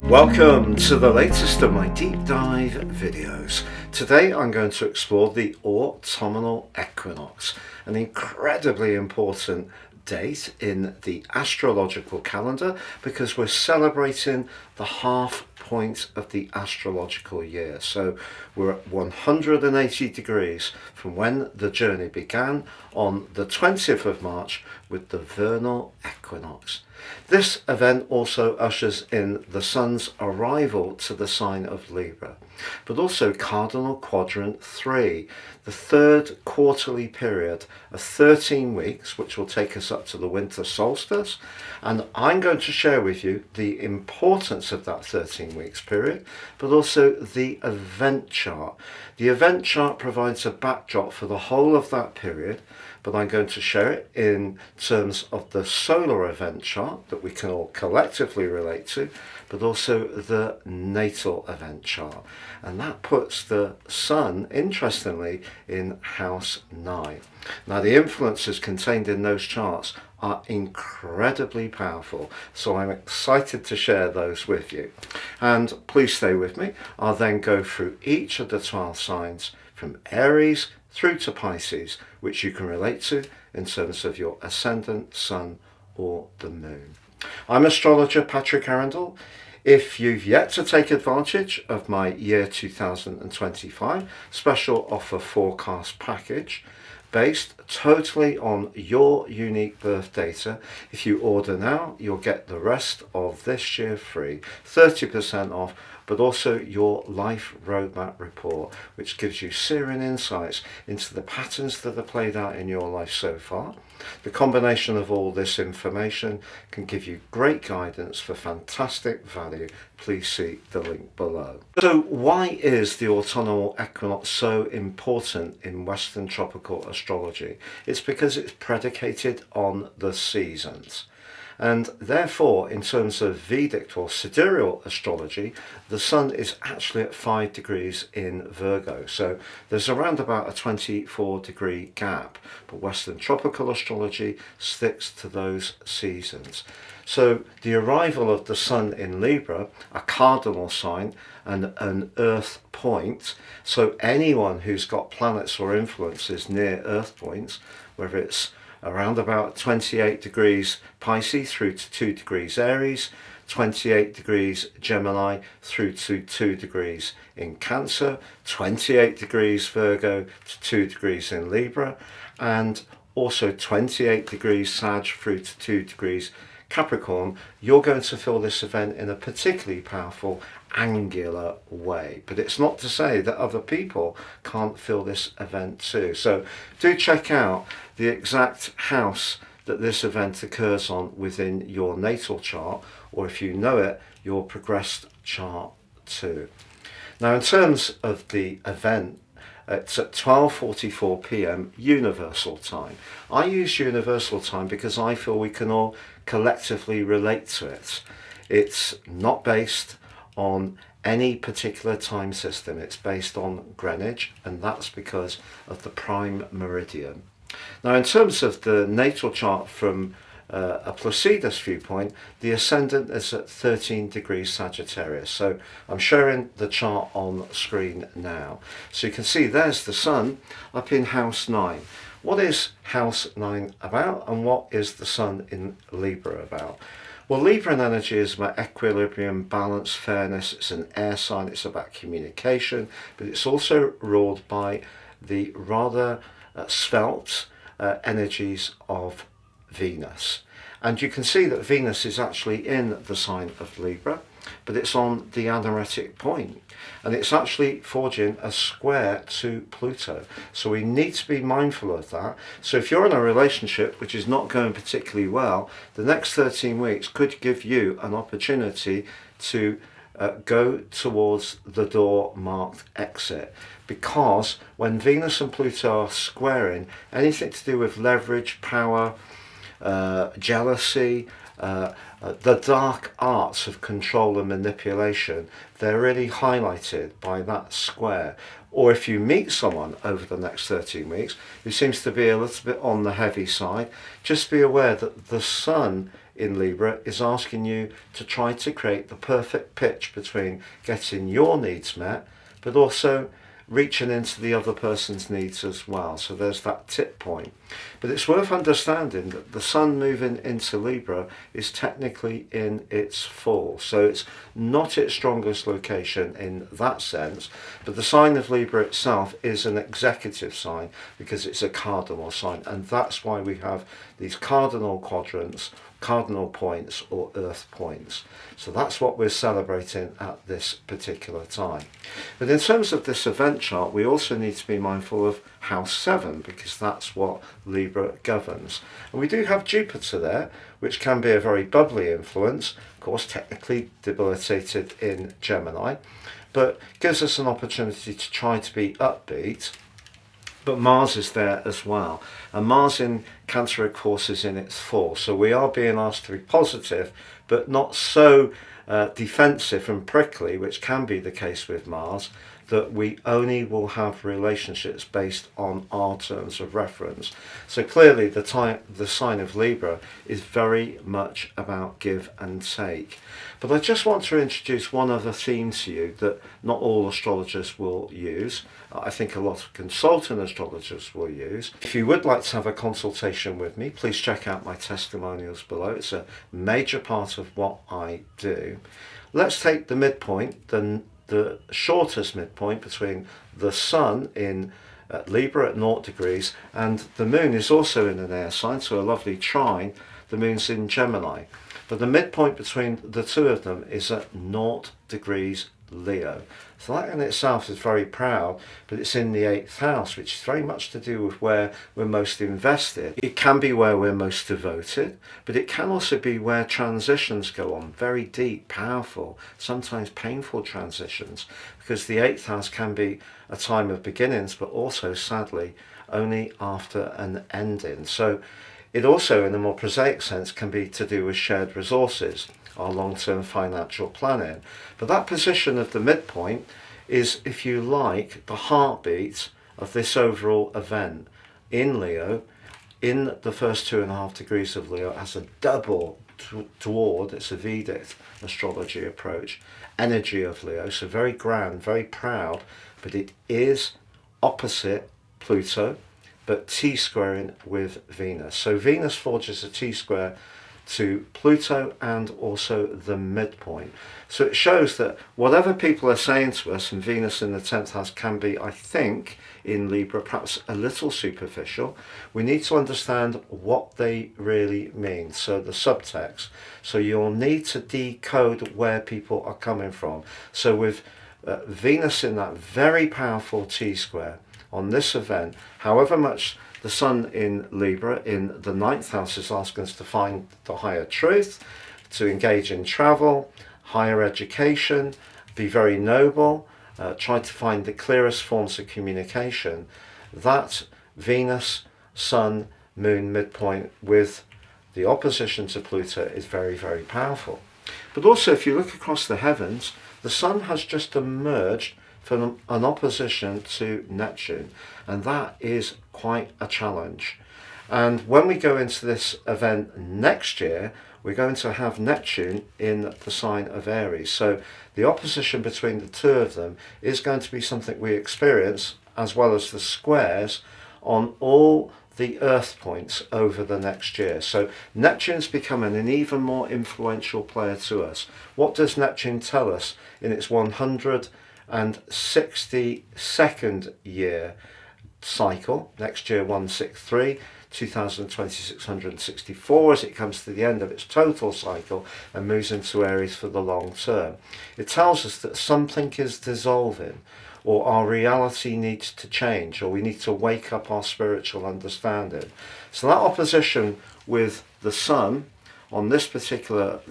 Welcome to the latest of my deep dive videos. Today I'm going to explore the autumnal equinox, an incredibly important date in the astrological calendar because we're celebrating the half point of the astrological year. So we're at 180 degrees from when the journey began on the 20th of March with the vernal equinox. This event also ushers in the sun's arrival to the sign of Libra, but also cardinal quadrant 3, the third quarterly period of 13 weeks, which will take us up to the winter solstice. And I'm going to share with you the importance of that 13 weeks period, but also the event chart. The event chart provides a backdrop for the whole of that period, but I'm going to share it in terms of the solar event chart that we can all collectively relate to, but also the natal event chart. And that puts the sun, interestingly, in house 9. Now, the influences contained in those charts are incredibly powerful, so I'm excited to share those with you. And please stay with me. I'll then go through each of the 12 signs from Aries through to Pisces, which you can relate to in terms of your ascendant, sun, or the moon. I'm astrologer Patrick Arundell. If you've yet to take advantage of my year 2025 special offer forecast package, based totally on your unique birth data, if you order now, you'll get the rest of this year free, 30% off, but also your life roadmap report, which gives you searing insights into the patterns that are played out in your life so far. The combination of all this information can give you great guidance for fantastic value. Please see the link below. So why is the autumnal equinox so important in Western tropical astrology? It's because it's predicated on the seasons. And therefore, in terms of Vedic or sidereal astrology, the sun is actually at 5 degrees in Virgo. So there's around about a 24-degree gap, but Western tropical astrology sticks to those seasons. So the arrival of the sun in Libra, a cardinal sign and an earth point, so anyone who's got planets or influences near earth points, whether it's around about 28 degrees Pisces through to 2 degrees Aries, 28 degrees Gemini through to 2 degrees in Cancer, 28 degrees Virgo to 2 degrees in Libra, and also 28 degrees Sag through to 2 degrees Capricorn. You're going to feel this event in a particularly powerful angular way, but it's not to say that other people can't feel this event too. So do check out the exact house that this event occurs on within your natal chart, or if you know it, your progressed chart too. Now, in terms of the event, it's at 12:44 p.m. Universal Time. I use Universal Time because I feel we can all collectively relate to it. It's not based on any particular time system. It's based on Greenwich, and that's because of the prime meridian. Now, in terms of the natal chart from a Placidus viewpoint, the ascendant is at 13 degrees Sagittarius. So I'm showing the chart on screen now. So you can see there's the sun up in house 9. What is house 9 about, and what is the sun in Libra about? Well, Libran energy is about equilibrium, balance, fairness. It's an air sign. It's about communication, but it's also ruled by the rather svelte energies of Venus. And you can see that Venus is actually in the sign of Libra, but it's on the anaretic point, and it's actually forging a square to Pluto. So we need to be mindful of that. So if you're in a relationship which is not going particularly well, the next 13 weeks could give you an opportunity to go towards the door marked exit, because when Venus and Pluto are squaring, anything to do with leverage, power, jealousy, the dark arts of control and manipulation, they're really highlighted by that square. Or if you meet someone over the next 13 weeks who seems to be a little bit on the heavy side, just be aware that the sun in Libra is asking you to try to create the perfect pitch between getting your needs met, but also reaching into the other person's needs as well. So there's that tip point. But it's worth understanding that the Sun moving into Libra is technically in its fall. So it's not its strongest location in that sense, but the sign of Libra itself is an executive sign because it's a cardinal sign. And that's why we have these cardinal quadrants, cardinal points or earth points. So that's what we're celebrating at this particular time. But in terms of this event chart, we also need to be mindful of house 7 because that's what Libra governs. And we do have Jupiter there, which can be a very bubbly influence, of course technically debilitated in Gemini, but gives us an opportunity to try to be upbeat. But Mars is there as well, and Mars in Cancer of course is in its fall, so we are being asked to be positive but not so defensive and prickly, which can be the case with Mars, that we only will have relationships based on our terms of reference. So clearly the sign of Libra is very much about give and take. But I just want to introduce one other theme to you that not all astrologers will use. I think a lot of consultant astrologers will use. If you would like to have a consultation with me, please check out my testimonials below. It's a major part of what I do. Let's take the midpoint, the shortest midpoint between the Sun in Libra at 0 degrees and the Moon is also in an air sign, so a lovely trine. The Moon's in Gemini. But the midpoint between the two of them is at 0 degrees Leo. So that in itself is very proud, but it's in the 8th house, which is very much to do with where we're most invested. It can be where we're most devoted, but it can also be where transitions go on, very deep, powerful, sometimes painful transitions, because the 8th house can be a time of beginnings, but also sadly only after an ending. So it also, in a more prosaic sense, can be to do with shared resources, our long-term financial planning. But that position of the midpoint is, if you like, the heartbeat of this overall event in Leo, in the first 2.5 degrees of Leo, as a double toward, it's a Vedic astrology approach, energy of Leo, so very grand, very proud, but it is opposite Pluto, but T-squaring with Venus. So Venus forges a T-square to Pluto and also the midpoint. So it shows that whatever people are saying to us, and Venus in the 10th house can be, I think, in Libra, perhaps a little superficial. We need to understand what they really mean, so the subtext. So you'll need to decode where people are coming from. So with Venus in that very powerful T-square on this event, however much the Sun in Libra in the 9th house is asking us to find the higher truth, to engage in travel, higher education, be very noble, try to find the clearest forms of communication. That Venus, Sun, Moon midpoint with the opposition to Pluto is very, very powerful. But also, if you look across the heavens, the Sun has just emerged from an opposition to Neptune, and that is quite a challenge. And when we go into this event next year, we're going to have Neptune in the sign of Aries. So the opposition between the two of them is going to be something we experience, as well as the squares, on all the earth points over the next year. So Neptune's becoming an even more influential player to us. What does Neptune tell us in its 162nd year cycle? Next year 163, 2020 664, as it comes to the end of its total cycle and moves into Aries for the long term. It tells us that something is dissolving, or our reality needs to change, or we need to wake up our spiritual understanding. So that opposition with the Sun on this particular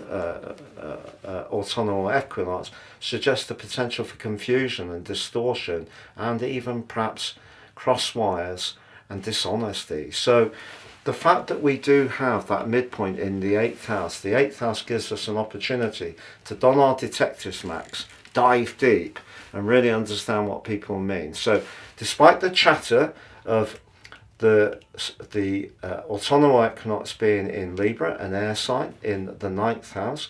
autumnal equinox suggests the potential for confusion and distortion, and even perhaps cross wires and dishonesty. So the fact that we do have that midpoint in the 8th house, the 8th house gives us an opportunity to don our detective's max, dive deep, and really understand what people mean. So despite the chatter of The autumnal equinox being in Libra, an air sign, in the ninth house,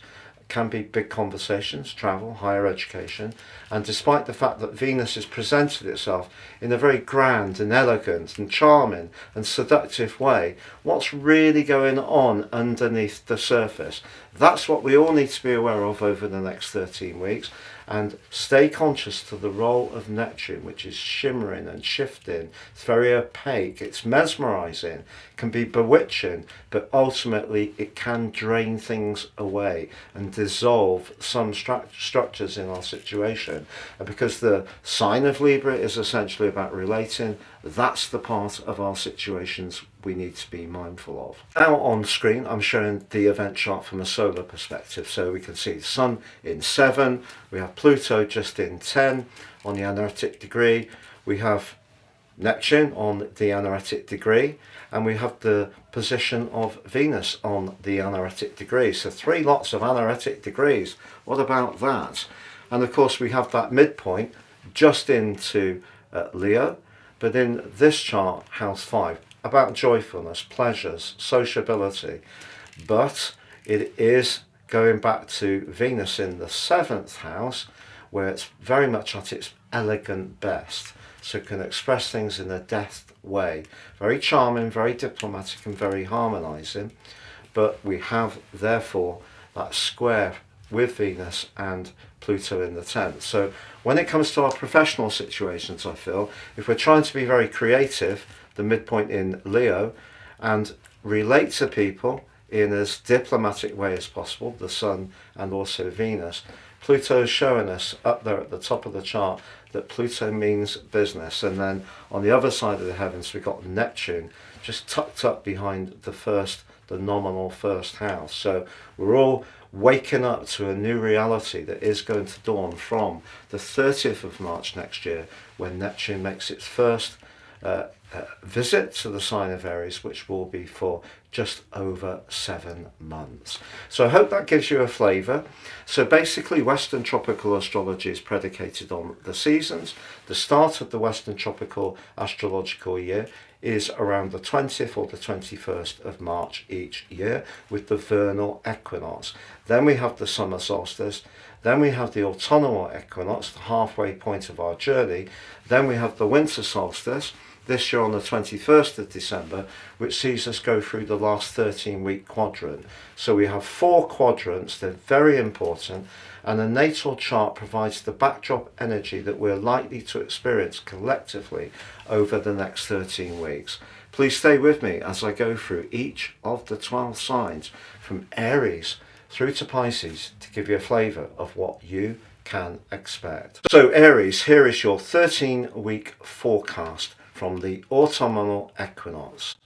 can be big conversations, travel, higher education, and despite the fact that Venus has presented itself in a very grand and elegant and charming and seductive way, what's really going on underneath the surface? That's what we all need to be aware of over the next 13 weeks, and stay conscious to the role of Neptune, which is shimmering and shifting. It's very opaque, it's mesmerizing, can be bewitching, but ultimately it can drain things away and dissolve some structures in our situation. And because the sign of Libra is essentially about relating, that's the part of our situations we need to be mindful of. Now on screen I'm showing the event chart from a solar perspective, so we can see the Sun in 7, we have Pluto just in 10 on the anaretic degree, we have Neptune on the anaretic degree, and we have the position of Venus on the anaretic degree. So 3 lots of anaretic degrees. What about that? And of course we have that midpoint just into Leo, but in this chart, house 5, about joyfulness, pleasures, sociability, but it is going back to Venus in the 7th house, where it's very much at its elegant best, so it can express things in a deft way, very charming, very diplomatic and very harmonizing. But we have therefore that square with Venus and Pluto in the 10th. So when it comes to our professional situations, I feel if we're trying to be very creative, the midpoint in Leo, and relate to people in as diplomatic way as possible, the Sun and also Venus, Pluto is showing us up there at the top of the chart that Pluto means business. And then on the other side of the heavens we've got Neptune just tucked up behind the nominal first house. So we're all waking up to a new reality that is going to dawn from the 30th of March next year, when Neptune makes its first visit to the sign of Aries, which will be for just over 7 months. So I hope that gives you a flavour. So basically Western tropical astrology is predicated on the seasons. The start of the Western tropical astrological year is around the 20th or the 21st of March each year, with the vernal equinox. Then we have the summer solstice. Then we have the autumnal equinox, the halfway point of our journey. Then we have the winter solstice, this year on the 21st of December, which sees us go through the last 13-week quadrant. So we have 4 quadrants, they're very important, and a natal chart provides the backdrop energy that we're likely to experience collectively over the next 13 weeks. Please stay with me as I go through each of the 12 signs from Aries through to Pisces to give you a flavour of what you can expect. So Aries, here is your 13-week forecast from the autumnal equinox.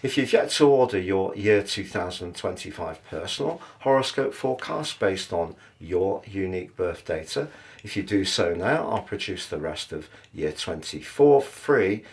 If you've yet to order your year 2025 personal horoscope forecast based on your unique birth data, if you do so now, I'll produce the rest of year 24 free,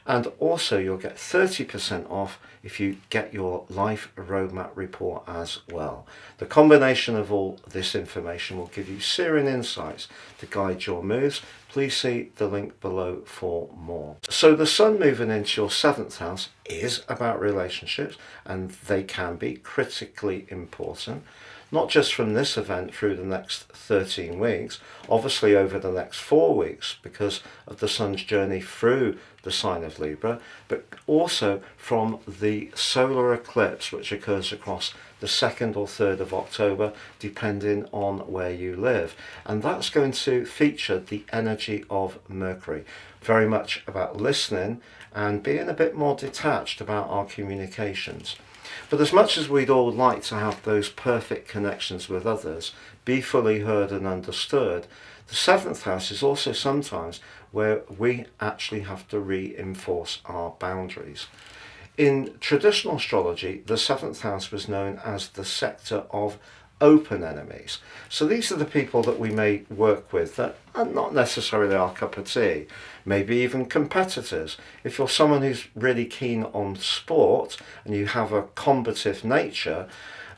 and also you'll get 30% off if you get your life roadmap report as well. The combination of all this information will give you searing insights to guide your moves. Please see the link below for more. So the Sun moving into your 7th house is about relationships, and they can be critically important, not just from this event through the next 13 weeks, obviously over the next 4 weeks because of the Sun's journey through the sign of Libra, but also from the solar eclipse, which occurs across the 2nd or 3rd of October, depending on where you live. And that's going to feature the energy of Mercury, very much about listening and being a bit more detached about our communications. But as much as we'd all like to have those perfect connections with others, be fully heard and understood, the 7th house is also sometimes where we actually have to reinforce our boundaries. In traditional astrology, the 7th house was known as the sector of open enemies. So these are the people that we may work with that are not necessarily our cup of tea, maybe even competitors. If you're someone who's really keen on sport and you have a combative nature,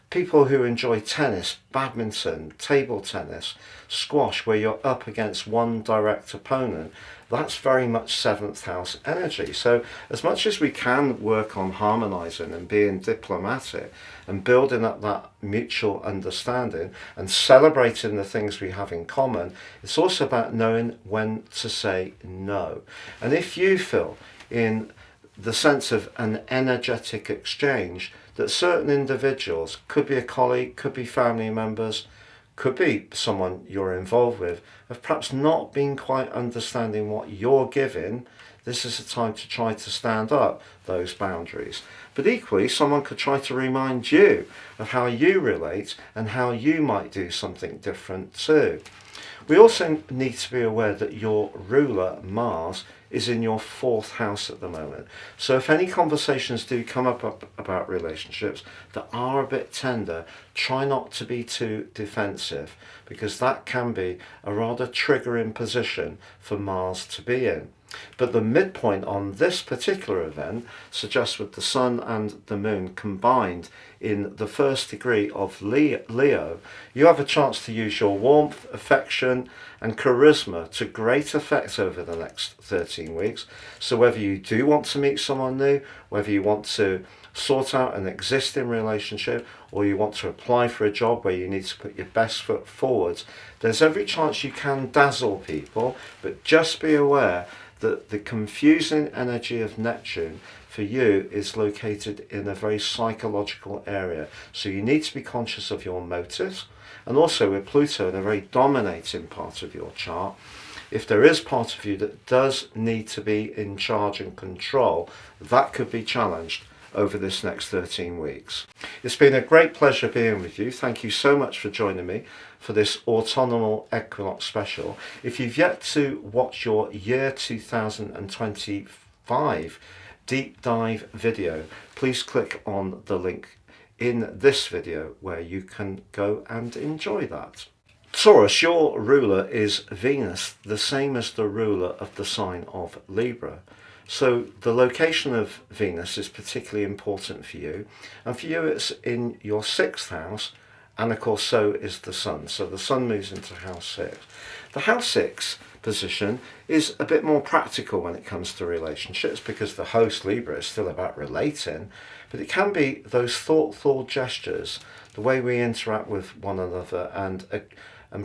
people who enjoy tennis, badminton, table tennis, squash, where you're up against one direct opponent, that's very much 7th house energy. So as much as we can work on harmonizing and being diplomatic and building up that mutual understanding and celebrating the things we have in common, it's also about knowing when to say no. And if you feel in the sense of an energetic exchange that certain individuals, could be a colleague, could be family members, could be someone you're involved with, have perhaps not been quite understanding what you're giving, this is a time to try to stand up those boundaries. But equally, someone could try to remind you of how you relate and how you might do something different too. We also need to be aware that your ruler, Mars, is in your 4th house at the moment. So if any conversations do come up about relationships that are a bit tender, try not to be too defensive, because that can be a rather triggering position for Mars to be in. But the midpoint on this particular event suggests with the Sun and the Moon combined in the 1st degree of Leo, you have a chance to use your warmth, affection and charisma to great effect over the next 13 weeks. So whether you do want to meet someone new, whether you want to sort out an existing relationship, or you want to apply for a job where you need to put your best foot forward, there's every chance you can dazzle people, but just be aware that the confusing energy of Neptune for you is located in a very psychological area. So you need to be conscious of your motives, and also with Pluto in a very dominating part of your chart, if there is part of you that does need to be in charge and control, that could be challenged over this next 13 weeks. It's been a great pleasure being with you. Thank you so much for joining me for this autumnal equinox special. If you've yet to watch your year 2025 deep dive video, please click on the link in this video where you can go and enjoy that. Taurus, your ruler is Venus, the same as the ruler of the sign of Libra. So the location of Venus is particularly important for you, and for you it's in your 6th house, and of course so is the Sun. So the Sun moves into house 6. The house 6 position is a bit more practical when it comes to relationships, because the host Libra is still about relating, but it can be those thoughtful gestures, the way we interact with one another and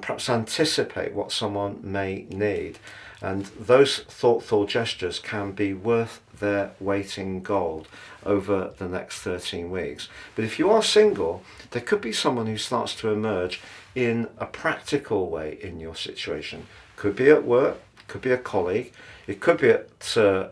perhaps anticipate what someone may need. And those thoughtful gestures can be worth their weight in gold over the next 13 weeks. But if you are single, there could be someone who starts to emerge in a practical way in your situation. Could be at work, could be a colleague, it could be at a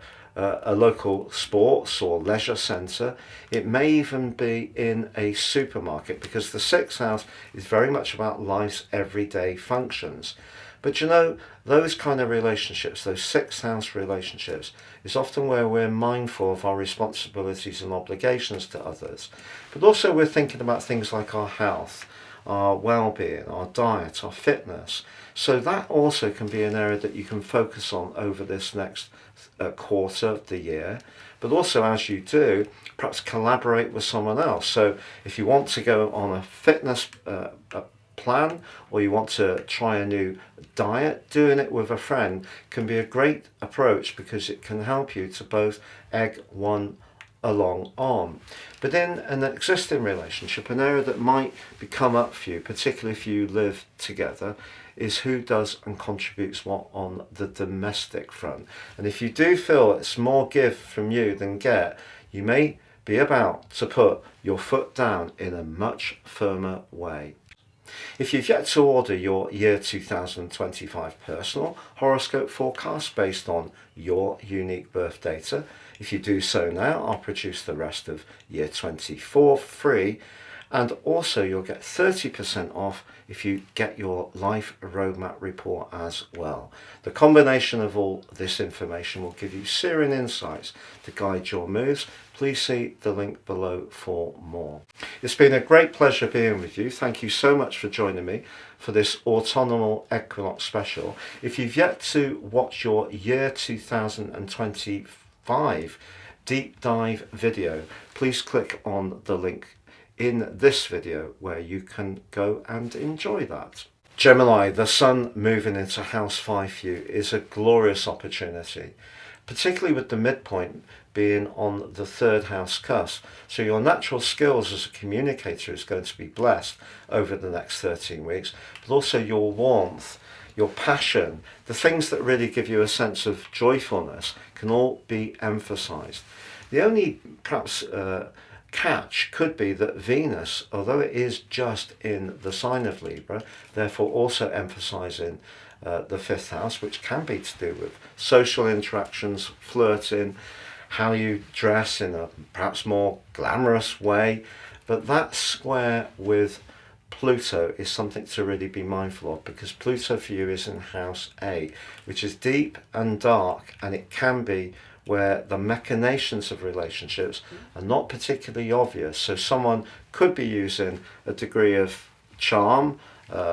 local sports or leisure centre. It may even be in a supermarket, because the 6th house is very much about life's everyday functions. But you know, those kind of relationships, those 6th house relationships, is often where we're mindful of our responsibilities and obligations to others. But also we're thinking about things like our health, our well-being, our diet, our fitness. So that also can be an area that you can focus on over this next quarter of the year. But also, as you do, perhaps collaborate with someone else. So if you want to go on a fitness plan, or you want to try a new diet, doing it with a friend can be a great approach, because it can help you to both egg one along on. But in an existing relationship, an area that might become up for you, particularly if you live together, is who does and contributes what on the domestic front. And if you do feel it's more give from you than get, you may be about to put your foot down in a much firmer way. If you've yet to order your year 2025 personal horoscope forecast based on your unique birth data, if you do so now, I'll produce the rest of year 24 free, and also you'll get 30% off if you get your life roadmap report as well. The combination of all this information will give you searing insights to guide your moves. Please see the link below for more. It's been a great pleasure being with you. Thank you so much for joining me for this autumnal equinox special. If you've yet to watch your year 2025 deep dive video, please click on the link in this video where you can go and enjoy that. Gemini, the sun moving into house 5 for you is a glorious opportunity, particularly with the midpoint being on the third house cusp. So your natural skills as a communicator is going to be blessed over the next 13 weeks, but also your warmth, your passion, the things that really give you a sense of joyfulness can all be emphasized. The only perhaps catch could be that Venus, although it is just in the sign of Libra, therefore also emphasizing the fifth house, which can be to do with social interactions, flirting, how you dress in a perhaps more glamorous way, but that square with Pluto is something to really be mindful of, because Pluto for you is in house 8, which is deep and dark, and it can be where the machinations of relationships are not particularly obvious. So someone could be using a degree of charm,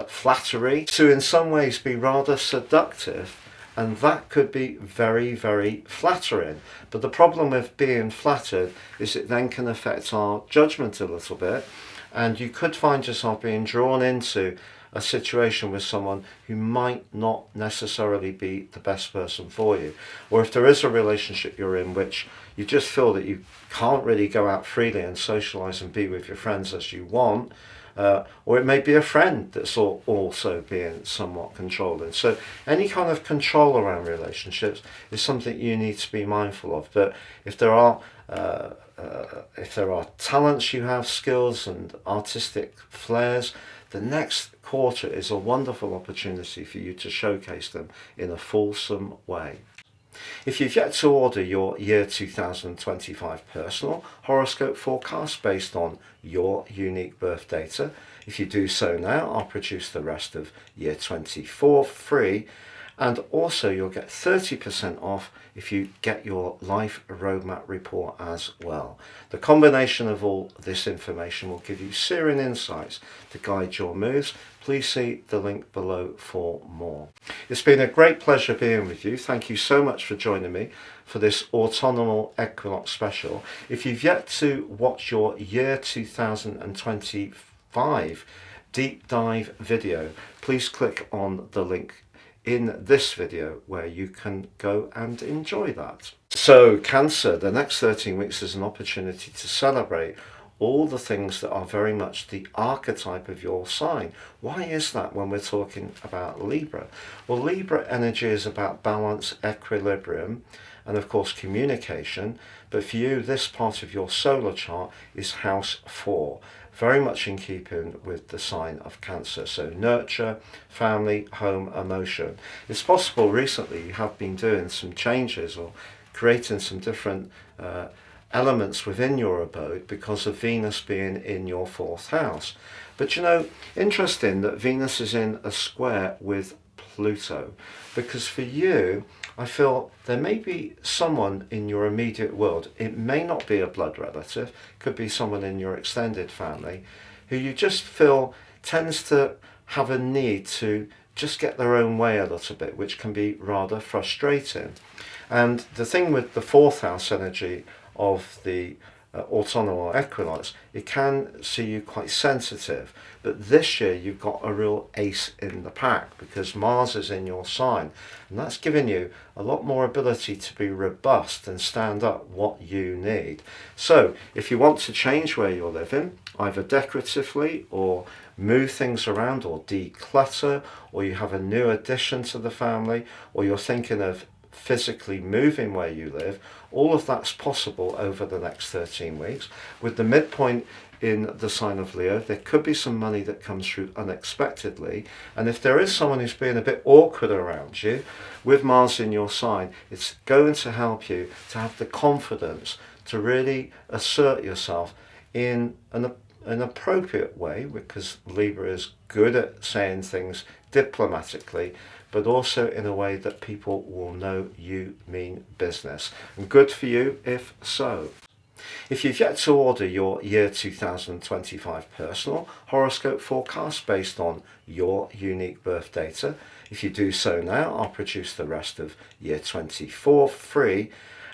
flattery, to in some ways be rather seductive, and that could be very, very flattering. But the problem with being flattered is it then can affect our judgment a little bit, and you could find yourself being drawn into a situation with someone who might not necessarily be the best person for you. Or if there is a relationship you're in which you just feel that you can't really go out freely and socialize and be with your friends as you want, or it may be a friend that's also being somewhat controlling. So any kind of control around relationships is something you need to be mindful of. But if there are talents you have, skills and artistic flares, the next quarter is a wonderful opportunity for you to showcase them in a fulsome way. If you've yet to order your year 2025 personal horoscope forecast based on your unique birth data, if you do so now, I'll produce the rest of year 24 free, and also you'll get 30% off if you get your life roadmap report as well. The combination of all this information will give you searing insights to guide your moves. Please see the link below for more. It's been a great pleasure being with you. Thank you so much for joining me for this autumnal equinox special. If you've yet to watch your year 2025 deep dive video, please click on the link in this video where you can go and enjoy that. So Cancer, the next 13 weeks is an opportunity to celebrate all the things that are very much the archetype of your sign. Why is that when we're talking about Libra? Well, Libra energy is about balance, equilibrium, and of course communication. But for you, this part of your solar chart is house 4. Very much in keeping with the sign of Cancer. So nurture, family, home, emotion. It's possible recently you have been doing some changes or creating some different elements within your abode because of Venus being in your 4th house. But you know, interesting that Venus is in a square with Pluto, because for you, I feel there may be someone in your immediate world. It may not be a blood relative, could be someone in your extended family who you just feel tends to have a need to just get their own way a little bit, which can be rather frustrating. And the thing with the 4th house energy of the autumnal equinox, it can see you quite sensitive, but this year you've got a real ace in the pack because Mars is in your sign, and that's giving you a lot more ability to be robust and stand up what you need. So if you want to change where you're living, either decoratively or move things around or declutter, or you have a new addition to the family, or you're thinking of physically moving where you live, all of that's possible over the next 13 weeks. With the midpoint in the sign of Leo, there could be some money that comes through unexpectedly, and if there is someone who's being a bit awkward around you, with Mars in your sign, it's going to help you to have the confidence to really assert yourself in an appropriate way, because Libra is good at saying things diplomatically, but also in a way that people will know you mean business. And good for you if so. If you've yet to order your year 2025 personal horoscope forecast based on your unique birth data, if you do so now, I'll produce the rest of year 24 free,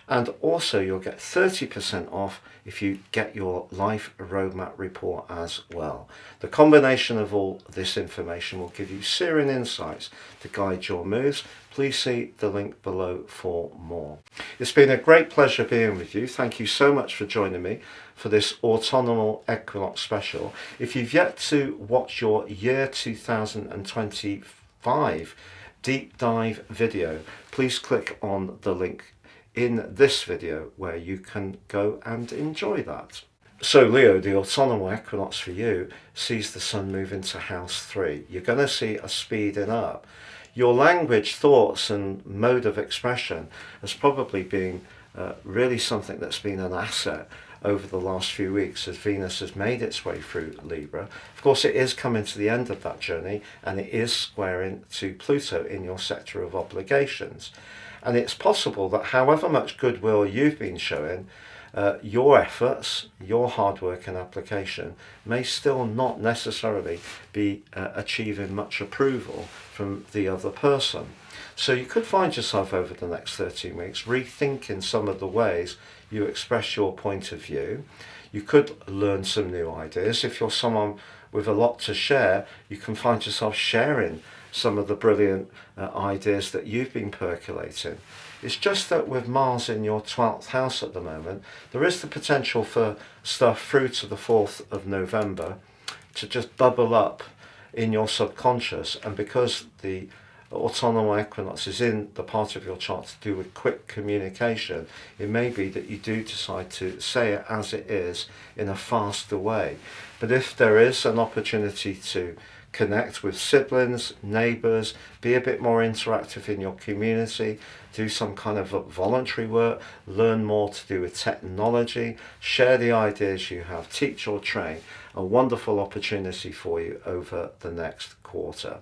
And also you'll get 30% off if you get your life roadmap report as well. The combination of all this information will give you searing insights to guide your moves. Please see the link below for more. It's been a great pleasure being with you. Thank you so much for joining me for this autumnal equinox special. If you've yet to watch your year 2025 deep dive video, please click on the link in this video where you can go and enjoy that. So Leo, the autumnal equinox for you sees the sun move into house 3. You're going to see a speeding up. Your language, thoughts and mode of expression has probably been really something that's been an asset over the last few weeks as Venus has made its way through Libra. Of course, it is coming to the end of that journey and it is squaring to Pluto in your sector of obligations. And it's possible that however much goodwill you've been showing, your efforts, your hard work and application may still not necessarily be achieving much approval from the other person. So you could find yourself over the next 13 weeks rethinking some of the ways you express your point of view. You could learn some new ideas. If you're someone with a lot to share, you can find yourself sharing some of the brilliant ideas that you've been percolating. It's just that with Mars in your 12th house at the moment, there is the potential for stuff through to the 4th of November to just bubble up in your subconscious. And because the autumnal equinox is in the part of your chart to do with quick communication, it may be that you do decide to say it as it is in a faster way. But if there is an opportunity to connect with siblings, neighbours, be a bit more interactive in your community, do some kind of voluntary work, learn more to do with technology, share the ideas you have, teach or train, a wonderful opportunity for you over the next quarter.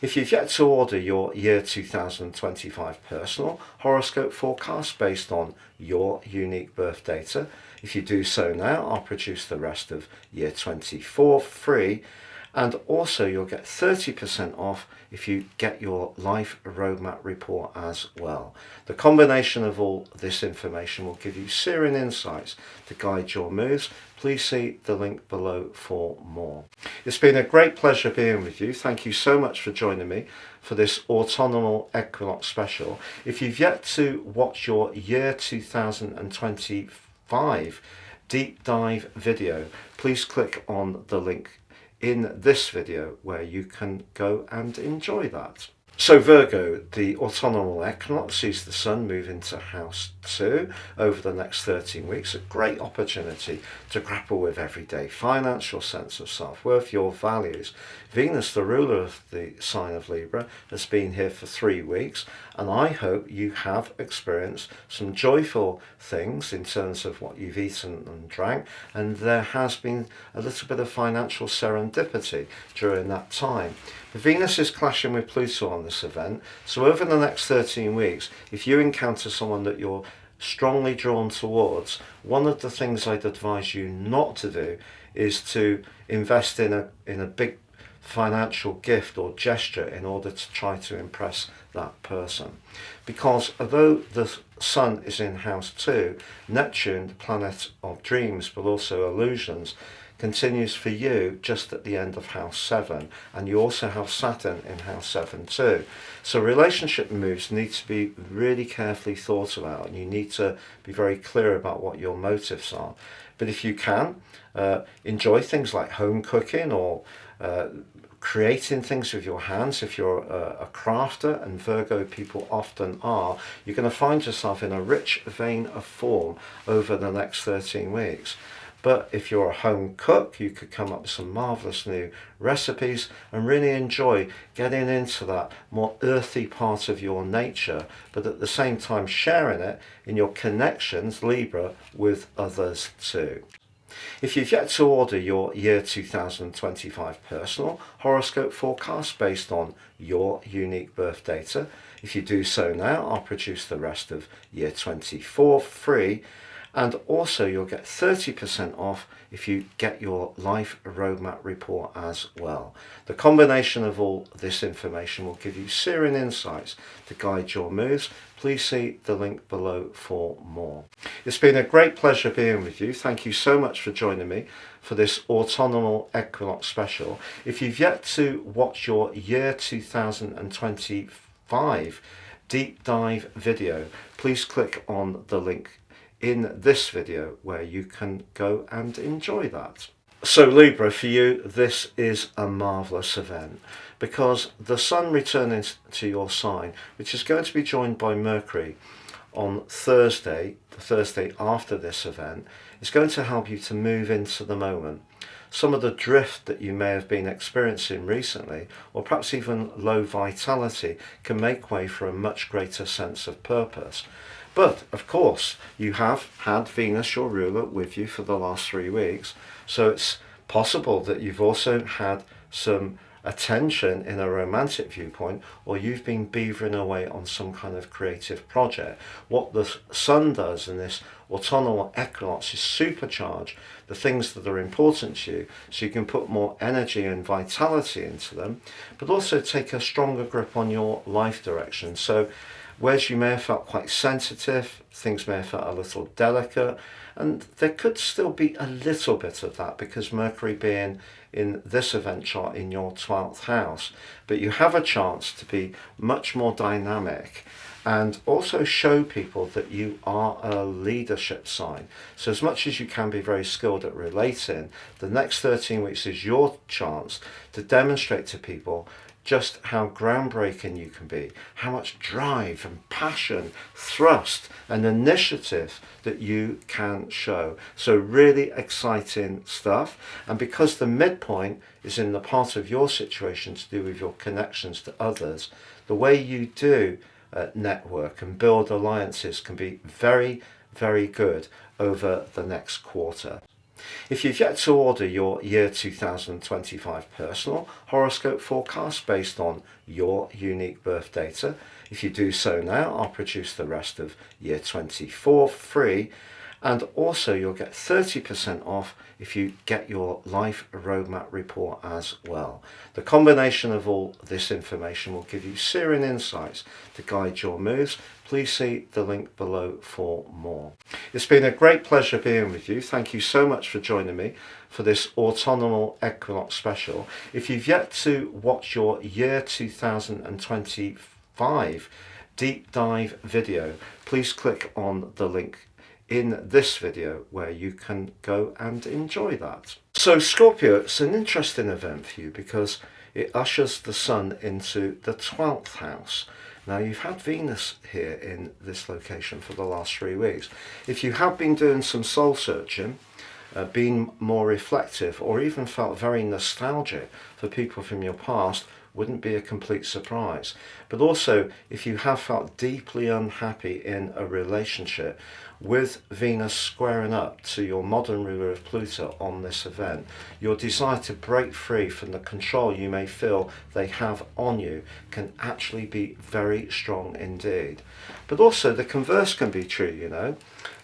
If you've yet to order your year 2025 personal horoscope forecast based on your unique birth data, if you do so now, I'll produce the rest of year 24 free. And also you'll get 30% off if you get your life roadmap report as well. The combination of all this information will give you searing insights to guide your moves. Please see the link below for more. It's been a great pleasure being with you. Thank you so much for joining me for this autumnal equinox special. If you've yet to watch your year 2025 deep dive video, please click on the link in this video where you can go and enjoy that. So Virgo, the autumnal equinox sees the sun move into house 2 over the next 13 weeks. A great opportunity to grapple with everyday finance, your sense of self-worth, your values. Venus, the ruler of the sign of Libra, has been here for 3 weeks, and I hope you have experienced some joyful things in terms of what you've eaten and drank, and there has been a little bit of financial serendipity during that time. Venus is clashing with Pluto on this event, so over the next 13 weeks, if you encounter someone that you're strongly drawn towards, one of the things I'd advise you not to do is to invest in a big financial gift or gesture in order to try to impress that person. Because although the sun is in house 2, Neptune, the planet of dreams but also illusions, continues for you just at the end of house 7, and you also have Saturn in house 7 too. So relationship moves need to be really carefully thought about, and you need to be very clear about what your motives are. But if you can, enjoy things like home cooking or creating things with your hands. If you're a crafter, and Virgo people often are, you're going to find yourself in a rich vein of form over the next 13 weeks. But if you're a home cook, you could come up with some marvellous new recipes and really enjoy getting into that more earthy part of your nature, but at the same time sharing it in your connections, Libra, with others too. If you've yet to order your year 2025 personal horoscope forecast based on your unique birth data, if you do so now, I'll produce the rest of year 24 free. And also you'll get 30% off if you get your life roadmap report as well. The combination of all this information will give you searing insights to guide your moves. Please see the link below for more. It's been a great pleasure being with you. Thank you so much for joining me for this autumnal equinox special. If you've yet to watch your year 2025 deep dive video, please click on the link in this video where you can go and enjoy that. So Libra, for you, this is a marvellous event because the Sun returning to your sign, which is going to be joined by Mercury on Thursday, the Thursday after this event, is going to help you to move into the moment. Some of the drift that you may have been experiencing recently, or perhaps even low vitality, can make way for a much greater sense of purpose. But of course, you have had Venus, your ruler, with you for the last 3 weeks, so it's possible that you've also had some attention in a romantic viewpoint, or you've been beavering away on some kind of creative project. What the Sun does in this autumnal equinox is supercharge the things that are important to you, so you can put more energy and vitality into them, but also take a stronger grip on your life direction. So whereas you may have felt quite sensitive, things may have felt a little delicate, and there could still be a little bit of that because Mercury being in this event chart in your 12th house, but you have a chance to be much more dynamic and also show people that you are a leadership sign. So as much as you can be very skilled at relating, the next 13 weeks is your chance to demonstrate to people just how groundbreaking you can be, how much drive and passion, thrust and initiative that you can show. So really exciting stuff. And because the midpoint is in the part of your situation to do with your connections to others, the way you do network and build alliances can be very, very good over the next quarter. If you've yet to order your year 2025 personal horoscope forecast based on your unique birth data, if you do so now, I'll produce the rest of year 24 free, and also you'll get 30% off if you get your life roadmap report as well. The combination of all this information will give you searing insights to guide your moves. Please see the link below for more. It's been a great pleasure being with you. Thank you so much for joining me for this autumnal equinox special. If you've yet to watch your year 2025 deep dive video, please click on the link in this video where you can go and enjoy that. So Scorpio, it's an interesting event for you because it ushers the Sun into the 12th house. Now you've had Venus here in this location for the last 3 weeks. If you have been doing some soul searching, been more reflective, or even felt very nostalgic for people from your past, wouldn't be a complete surprise. But also, if you have felt deeply unhappy in a relationship, with Venus squaring up to your modern ruler of Pluto on this event, your desire to break free from the control you may feel they have on you can actually be very strong indeed. But also the converse can be true, you know.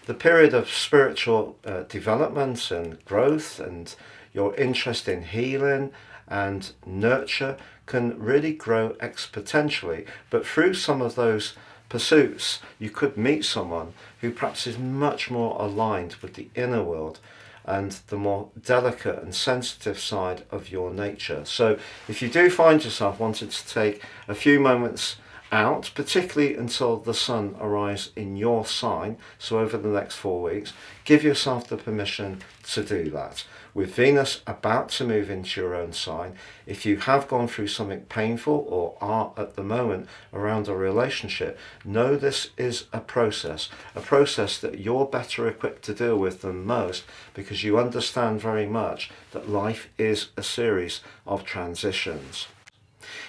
The period of spiritual development and growth and your interest in healing and nurture can really grow exponentially, but through some of those pursuits you could meet someone who perhaps is much more aligned with the inner world and the more delicate and sensitive side of your nature. So if you do find yourself wanting to take a few moments out, particularly until the Sun arrives in your sign, so over the next 4 weeks, give yourself the permission to do that. With Venus about to move into your own sign, if you have gone through something painful or are at the moment around a relationship, know this is a process that you're better equipped to deal with than most, because you understand very much that life is a series of transitions.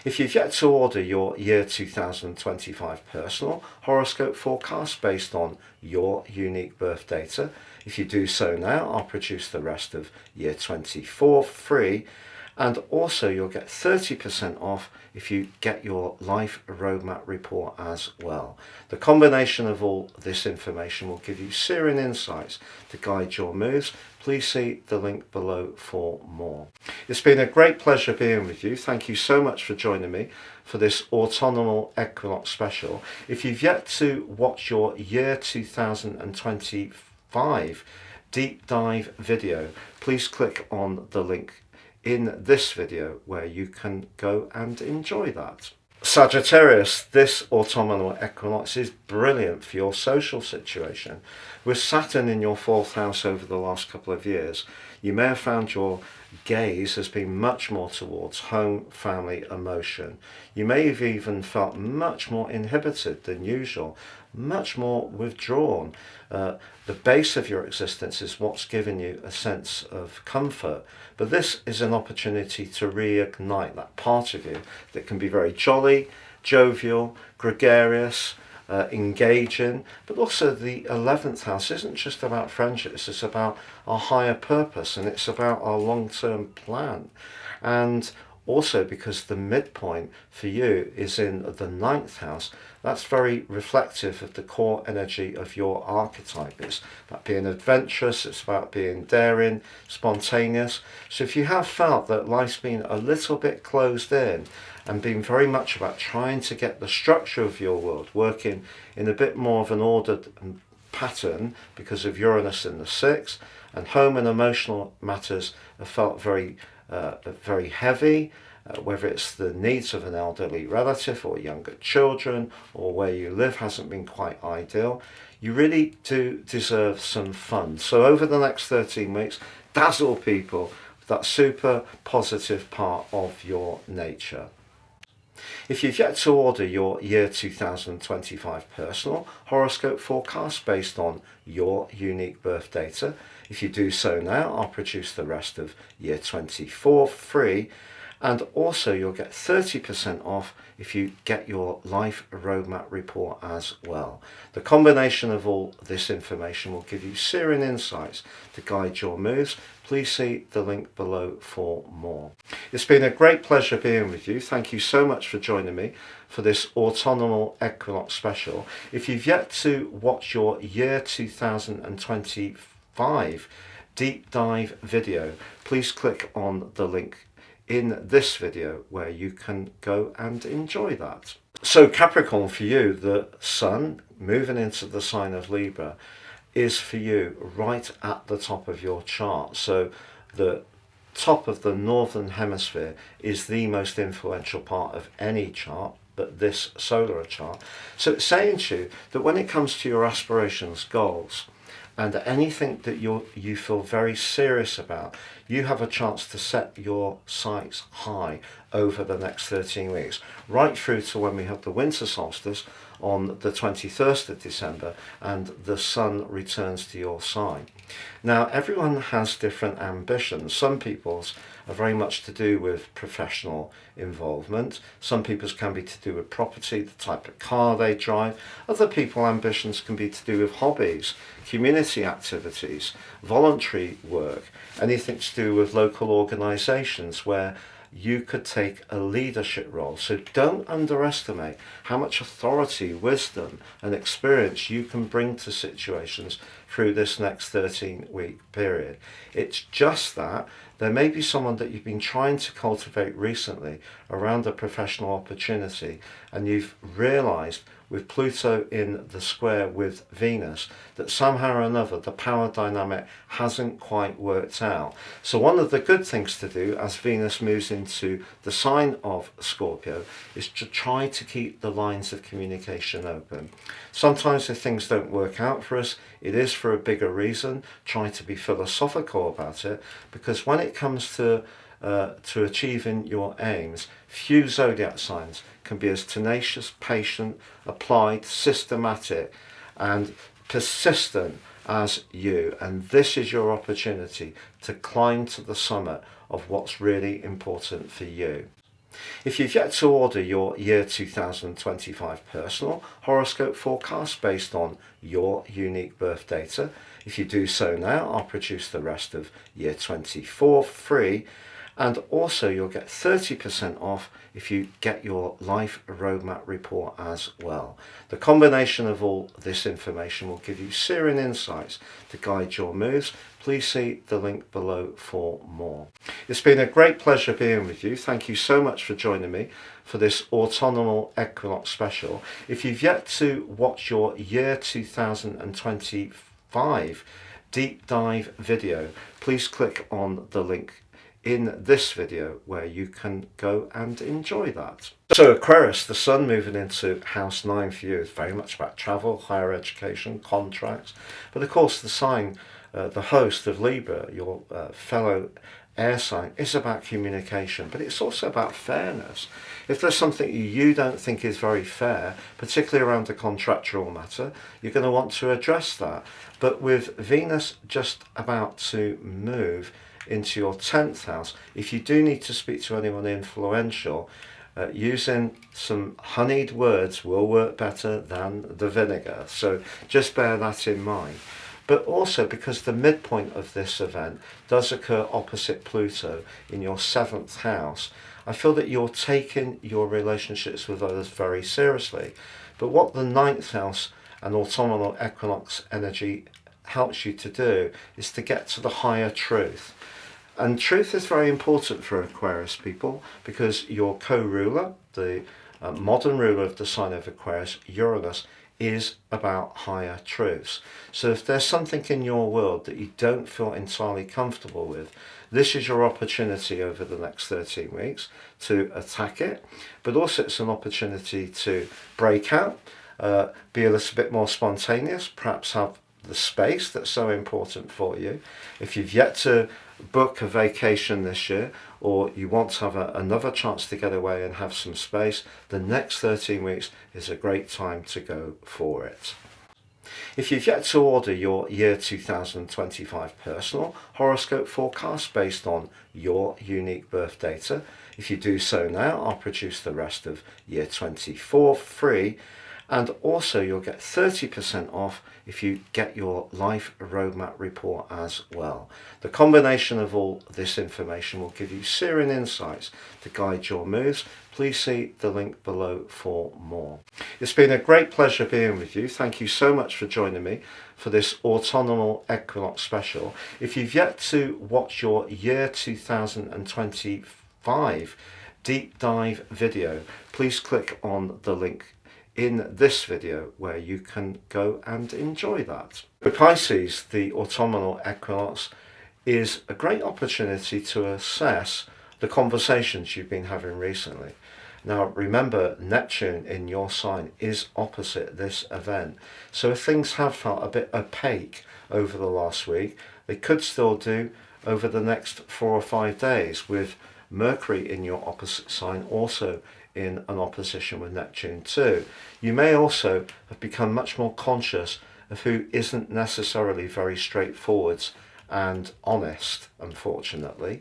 If you've yet to order your year 2025 personal horoscope forecast based on your unique birth data, if you do so now, I'll produce the rest of year 24 free, And also you'll get 30% off if you get your life roadmap report as well. The combination of all this information will give you searing insights to guide your moves. Please see the link below for more. It's been a great pleasure being with you. Thank you so much for joining me for this autumnal equinox special. If you've yet to watch your year 2025 deep dive video, please click on the link in this video where you can go and enjoy that. Sagittarius, this autumnal equinox is brilliant for your social situation. With Saturn in your 4th house over the last couple of years, you may have found your gaze has been much more towards home, family, emotion. You may have even felt much more inhibited than usual, much more withdrawn. The base of your existence is what's given you a sense of comfort. But this is an opportunity to reignite that part of you that can be very jolly, jovial, gregarious, engaging. But also the 11th house isn't just about friendships, it's about our higher purpose, and it's about our long-term plan. And also because the midpoint for you is in the 9th house, that's very reflective of the core energy of your archetype. It's about being adventurous, it's about being daring, spontaneous. So if you have felt that life's been a little bit closed in and been very much about trying to get the structure of your world working in a bit more of an ordered pattern because of Uranus in the 6th, and home and emotional matters have felt very heavy, whether it's the needs of an elderly relative or younger children, or where you live hasn't been quite ideal, you really do deserve some fun. So over the next 13 weeks, dazzle people with that super positive part of your nature. If you've yet to order your year 2025 personal horoscope forecast based on your unique birth data, if you do so now, I'll produce the rest of year 24 free, and also you'll get 30% off if you get your life roadmap report as well. The combination of all this information will give you searing insights to guide your moves. Please see the link below for more. It's been a great pleasure being with you. Thank you so much for joining me for this autumnal equinox special. If you've yet to watch your year 2025 deep dive video, please click on the link in this video where you can go and enjoy that. So Capricorn, for you, the Sun moving into the sign of Libra is for you right at the top of your chart. So the top of the northern hemisphere is the most influential part of any chart, but this solar chart. So it's saying to you that when it comes to your aspirations, goals, and anything that you feel very serious about, you have a chance to set your sights high over the next 13 weeks, right through to when we have the winter solstice on the 21st of December and the sun returns to your sign. Now, everyone has different ambitions. Some people's are very much to do with professional involvement. Some people's can be to do with property, the type of car they drive. Other people's ambitions can be to do with hobbies, community activities, voluntary work, anything to do with local organisations where you could take a leadership role. So don't underestimate how much authority, wisdom and experience you can bring to situations through this next 13-week period. It's just that there may be someone that you've been trying to cultivate recently around a professional opportunity, and you've realised with Pluto in the square with Venus that somehow or another the power dynamic hasn't quite worked out. So one of the good things to do as Venus moves into the sign of Scorpio is to try to keep the lines of communication open. Sometimes if things don't work out for us, it is for a bigger reason. Try to be philosophical about it, because when it comes to achieving your aims, few zodiac signs can be as tenacious, patient, applied, systematic and persistent as you. And this is your opportunity to climb to the summit of what's really important for you. If you've yet to order your year 2025 personal horoscope forecast based on your unique birth data, if you do so now, I'll produce the rest of year 24 free. And also you'll get 30% off if you get your life roadmap report as well. The combination of all this information will give you searing insights to guide your moves. Please see the link below for more. It's been a great pleasure being with you. Thank you so much for joining me for this autumnal equinox special. If you've yet to watch your year 2025 deep dive video, please click on the link in this video where you can go and enjoy that. So Aquarius, the sun moving into house 9 for you is very much about travel, higher education, contracts, but of course the sign, the host of Libra, your fellow air sign, is about communication, but it's also about fairness. If there's something you don't think is very fair, particularly around the contractual matter, you're going to want to address that. But with Venus just about to move into your 10th house, if you do need to speak to anyone influential, using some honeyed words will work better than the vinegar. So just bear that in mind. But also because the midpoint of this event does occur opposite Pluto in your 7th house, I feel that you're taking your relationships with others very seriously. But what the 9th house and autumnal equinox energy helps you to do is to get to the higher truth. And truth is very important for Aquarius people because your co-ruler, the modern ruler of the sign of Aquarius, Uranus, is about higher truths. So if there's something in your world that you don't feel entirely comfortable with, this is your opportunity over the next 13 weeks to attack it. But also it's an opportunity to break out, be a little bit more spontaneous, perhaps have the space that's so important for you. If you've yet to book a vacation this year, or you want to have another chance to get away and have some space, the next 13 weeks is a great time to go for it. If you've yet to order your year 2025 personal horoscope forecast based on your unique birth data, if you do so now, I'll produce the rest of year 24 free. And also you'll get 30% off if you get your life roadmap report as well. The combination of all this information will give you searing insights to guide your moves. Please see the link below for more. It's been a great pleasure being with you. Thank you so much for joining me for this autumnal equinox special. If you've yet to watch your year 2025 deep dive video, please click on the link in this video where you can go and enjoy that. For Pisces, the autumnal equinox is a great opportunity to assess the conversations you've been having recently. Now remember, Neptune in your sign is opposite this event, so if things have felt a bit opaque over the last week, they could still do over the next 4 or 5 days, with Mercury in your opposite sign also in an opposition with Neptune too. You may also have become much more conscious of who isn't necessarily very straightforward and honest, unfortunately.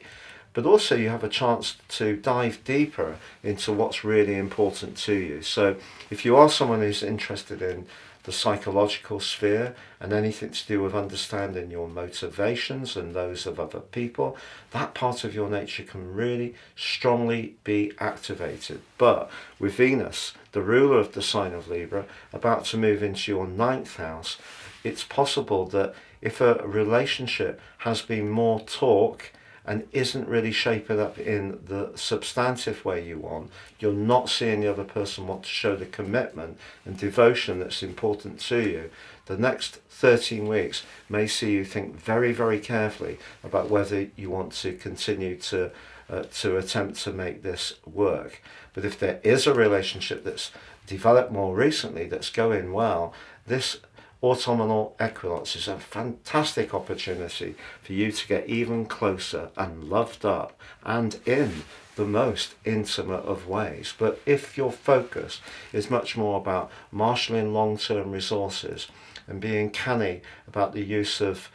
But also you have a chance to dive deeper into what's really important to you. So if you are someone who's interested in the psychological sphere and anything to do with understanding your motivations and those of other people, that part of your nature can really strongly be activated. But with Venus, the ruler of the sign of Libra, about to move into your 9th house, it's possible that if a relationship has been more talk and isn't really shaping up in the substantive way you want, you're not seeing the other person want to show the commitment and devotion that's important to you, the next 13 weeks may see you think very, very carefully about whether you want to continue to attempt to make this work. But if there is a relationship that's developed more recently that's going well, this autumnal equinox is a fantastic opportunity for you to get even closer and loved up and in the most intimate of ways. But if your focus is much more about marshalling long-term resources and being canny about the use of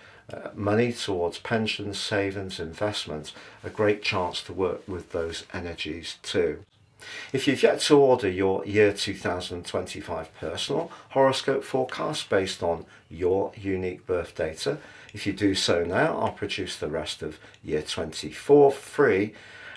money towards pensions, savings, investments, a great chance to work with those energies too. If you've yet to order your year 2025 personal horoscope forecast based on your unique birth data, if you do so now, I'll produce the rest of year 24 free,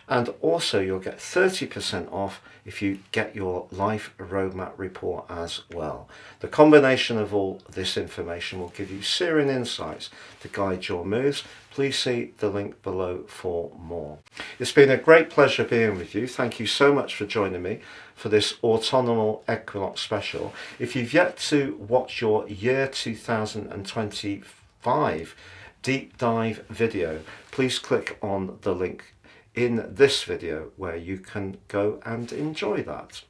and also you'll get 30% off if you get your life roadmap report as well. The combination of all this information will give you searing insights to guide your moves. Please see the link below for more. It's been a great pleasure being with you. Thank you so much for joining me for this autumnal equinox special. If you've yet to watch your year 2025 deep dive video, please click on the link in this video where you can go and enjoy that.